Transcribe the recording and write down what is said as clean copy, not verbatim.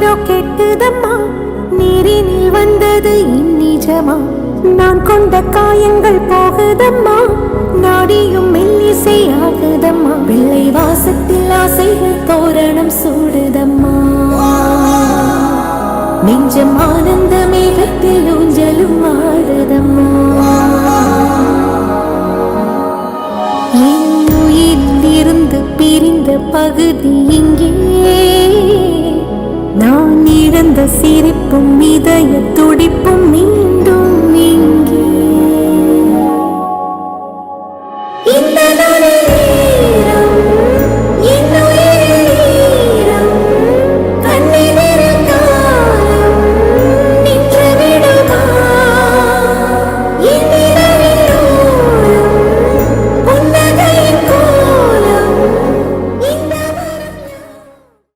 உயிரோ கெட்டுதம்மா, நீரினில் வந்தது இந்நிஜமா. நான் கொண்ட காயங்கள் போகுதம்மா, நாடியும் மெல்லிசை ஆகுதம்மா. பிள்ளை வாசத்தில் ஆசைகள் தோரணம் சூடுதம்மா, நெஞ்சம் ஆனந்த மேகத்தில் ஊஞ்சலும் ஆடுதம்மா. என் உயிரில் இருந்து பிரிந்த பகுதி இங்கே, நான் இழந்த சிரிப்பும் இதய துடிப்பும் நீ.